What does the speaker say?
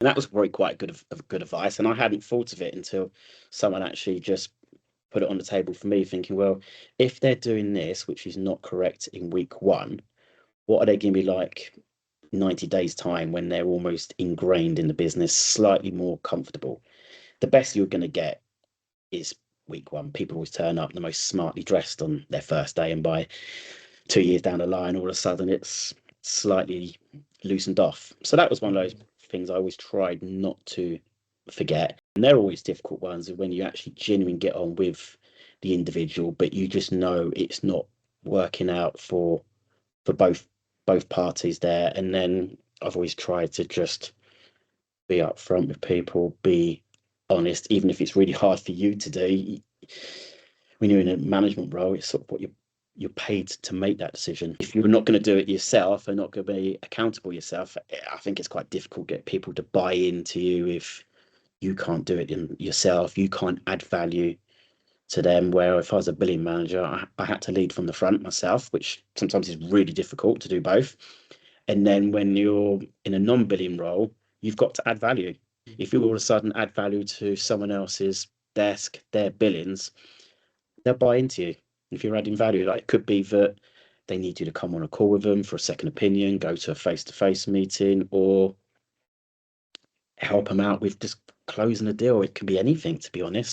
And that was probably quite good advice. And I hadn't thought of it until someone actually just put it on the table for me, thinking, well, if they're doing this, which is not correct in week one, what are they going to be like 90 days' time when they're almost ingrained in the business, slightly more comfortable? The best you're going to get is week one. People always turn up the most smartly dressed on their first day, and by 2 years down the line, all of a sudden it's slightly loosened off. So that was one of those things I always tried not to forget. And they're always difficult ones when you actually genuinely get on with the individual, but you just know it's not working out for both parties there. And then I've always tried to just be upfront with people, be honest, even if it's really hard for you to do. When you're in a management role, it's sort of what you're paid to make that decision. If you're not going to do it yourself and not going to be accountable yourself, I think it's quite difficult to get people to buy into you if you can't do it in yourself. You can't add value to them. Where if I was a billing manager, I had to lead from the front myself, which sometimes is really difficult to do both. And then when you're in a non-billing role, you've got to add value. If you all of a sudden add value to someone else's desk, their billings, they'll buy into you. If you're adding value, like it could be that they need you to come on a call with them for a second opinion, go to a face-to-face meeting, or help them out with just closing a deal. It can be anything, to be honest.